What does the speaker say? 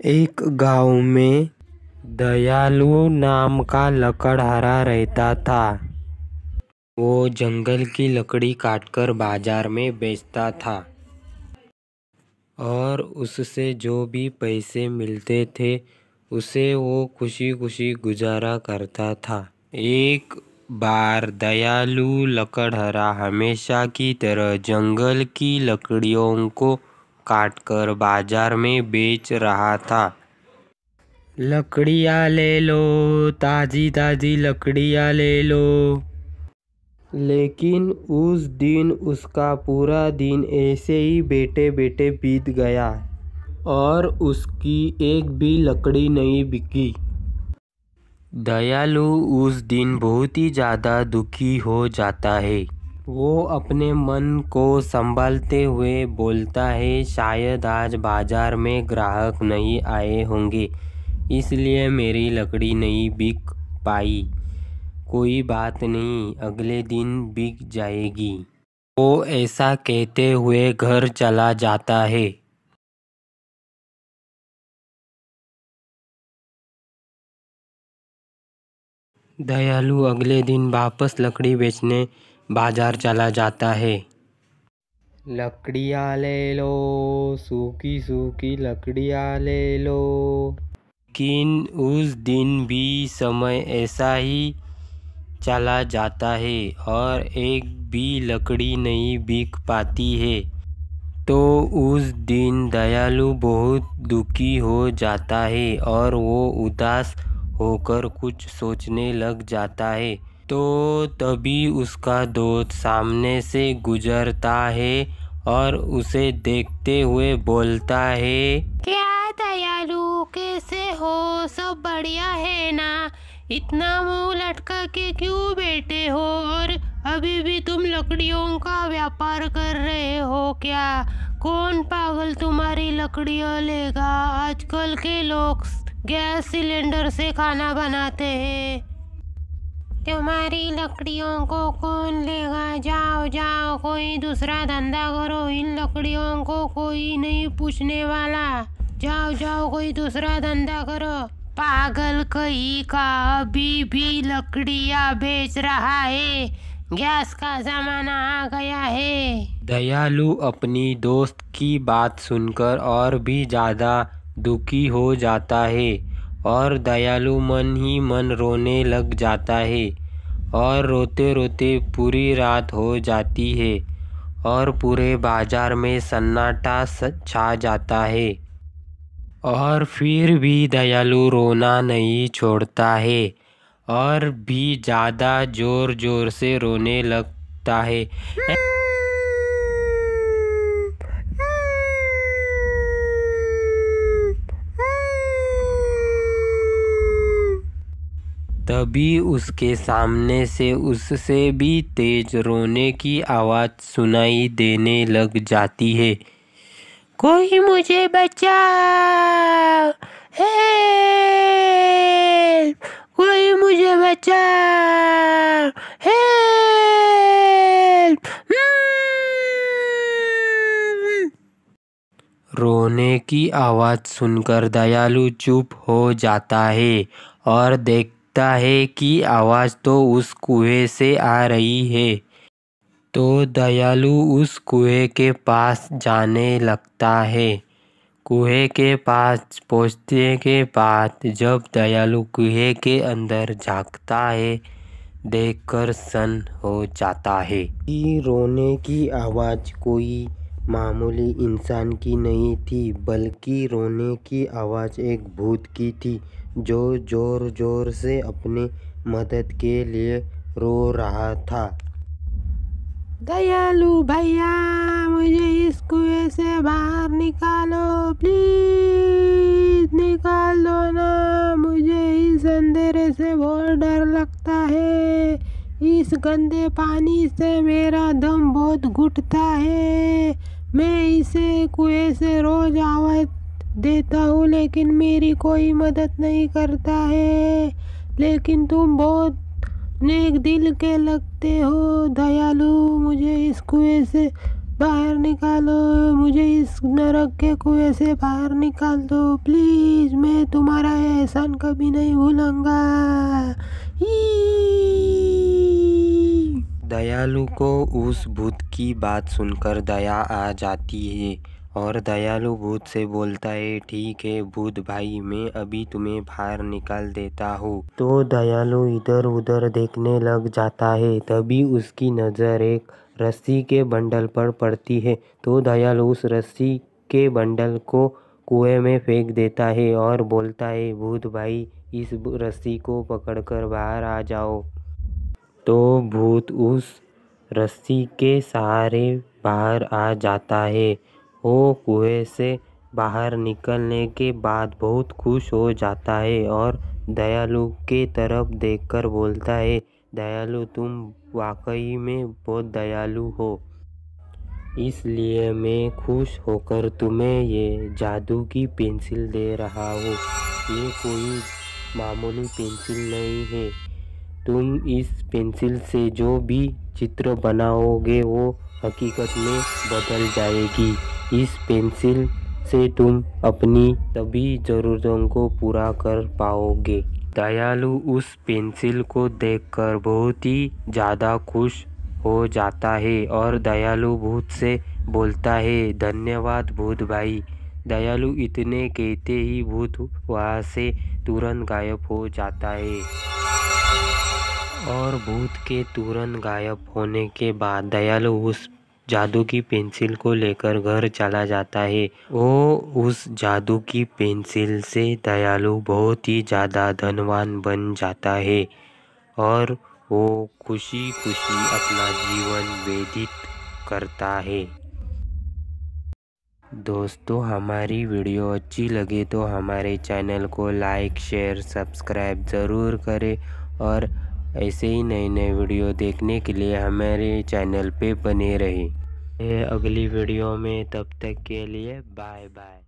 एक गांव में दयालु नाम का लकड़हारा रहता था। वो जंगल की लकड़ी काटकर बाजार में बेचता था और उससे जो भी पैसे मिलते थे उसे वो खुशी खुशी गुजारा करता था। एक बार दयालु लकड़हारा हमेशा की तरह जंगल की लकड़ियों को काटकर बाजार में बेच रहा था। लकड़ियाँ ले लो, ताज़ी ताज़ी लकड़ियाँ ले लो। लेकिन उस दिन उसका पूरा दिन ऐसे ही बैठे बैठे बीत गया और उसकी एक भी लकड़ी नहीं बिकी। दयालु उस दिन बहुत ही ज़्यादा दुखी हो जाता है। वो अपने मन को संभालते हुए बोलता है, शायद आज बाजार में ग्राहक नहीं आए होंगे, इसलिए मेरी लकड़ी नहीं बिक पाई। कोई बात नहीं, अगले दिन बिक जाएगी। वो ऐसा कहते हुए घर चला जाता है। दयालु अगले दिन वापस लकड़ी बेचने बाजार चला जाता है। लकड़ियाँ ले लो, सूखी सूखी लकड़ियाँ ले लो। लेकिन उस दिन भी समय ऐसा ही चला जाता है और एक भी लकड़ी नहीं बिक पाती है। तो उस दिन दयालु बहुत दुखी हो जाता है और वो उदास होकर कुछ सोचने लग जाता है। तो तभी उसका दोस्त सामने से गुजरता है और उसे देखते हुए बोलता है, क्या दयालु, कैसे हो? सब बढ़िया है ना? इतना मुंह लटका के क्यों बैठे हो और अभी भी तुम लकड़ियों का व्यापार कर रहे हो क्या? कौन पागल तुम्हारी लकड़ियाँ लेगा? आजकल के लोग गैस सिलेंडर से खाना बनाते हैं। तुम्हारी लकड़ियों को कौन लेगा? जाओ जाओ, कोई दूसरा धंधा करो, इन लकड़ियों को कोई नहीं पूछने वाला। जाओ जाओ, कोई दूसरा धंधा करो। पागल कहीं का, अभी भी लकड़ियाँ बेच रहा है। गैस का जमाना आ गया है। दयालु अपनी दोस्त की बात सुनकर और भी ज़्यादा दुखी हो जाता है और दयालु मन ही मन रोने लग जाता है और रोते रोते पूरी रात हो जाती है और पूरे बाजार में सन्नाटा छा जाता है। और फिर भी दयालु रोना नहीं छोड़ता है और भी ज़्यादा ज़ोर ज़ोर से रोने लगता है। तभी उसके सामने से उससे भी तेज रोने की आवाज़ सुनाई देने लग जाती है। कोई मुझे बचाओ! हेल्प! कोई मुझे बचाओ! हेल्प! रोने की आवाज़ सुनकर दयालु चुप हो जाता है और देखता है कि आवाज़ तो उस कुएं से आ रही है। तो दयालु उस कुएं के पास जाने लगता है। कुएं के पास पहुँचने के बाद जब दयालु कुएं के अंदर झांकता है, देखकर सन्न हो जाता है कि रोने की आवाज़ कोई मामूली इंसान की नहीं थी, बल्कि रोने की आवाज़ एक भूत की थी जो ज़ोर ज़ोर से अपनी मदद के लिए रो रहा था। दयालु भैया, मुझे इस कुएं से बाहर निकालो, प्लीज निकाल दो ना। मुझे इस अंधेरे से बहुत डर लगता है। इस गंदे पानी से मेरा दम बहुत घुटता है। मैं इसे कुएं से रोज आवाज़ देता हूँ, लेकिन मेरी कोई मदद नहीं करता है। लेकिन तुम बहुत नेक दिल के लगते हो दयालु, मुझे इस कुएं से बाहर निकालो, मुझे इस नरक के कुएं से बाहर निकाल दो प्लीज, मैं तुम्हारा एहसान कभी नहीं भूलूंगा। दयालु को उस भूत की बात सुनकर दया आ जाती है और दयालु भूत से बोलता है, ठीक है भूत भाई, मैं अभी तुम्हें बाहर निकाल देता हूँ। तो दयालु इधर उधर देखने लग जाता है। तभी उसकी नज़र एक रस्सी के बंडल पर पड़ती है। तो दयालु उस रस्सी के बंडल को कुएं में फेंक देता है और बोलता है, भूत भाई, इस रस्सी को पकड़कर बाहर आ जाओ। तो भूत उस रस्सी के सहारे बाहर आ जाता है। वो कुएं से बाहर निकलने के बाद बहुत खुश हो जाता है और दयालु के तरफ देखकर बोलता है, दयालु, तुम वाकई में बहुत दयालु हो, इसलिए मैं खुश होकर तुम्हें ये जादू की पेंसिल दे रहा हूँ। ये कोई मामूली पेंसिल नहीं है। तुम इस पेंसिल से जो भी चित्र बनाओगे वो हकीकत में बदल जाएगी। इस पेंसिल से तुम अपनी सभी ज़रूरतों को पूरा कर पाओगे। दयालु उस पेंसिल को देखकर बहुत ही ज़्यादा खुश हो जाता है और दयालु भूत से बोलता है, धन्यवाद भूत भाई। दयालु इतने कहते ही भूत वहाँ से तुरंत गायब हो जाता है। और भूत के तुरंत गायब होने के बाद दयालु उस जादू की पेंसिल को लेकर घर चला जाता है। वो उस जादू की पेंसिल से दयालु बहुत ही ज़्यादा धनवान बन जाता है और वो खुशी खुशी अपना जीवन व्यतीत करता है। दोस्तों, हमारी वीडियो अच्छी लगे तो हमारे चैनल को लाइक, शेयर, सब्सक्राइब ज़रूर करें और ऐसे ही नए नए वीडियो देखने के लिए हमारे चैनल पे बने रहें। अगली वीडियो में, तब तक के लिए बाय बाय।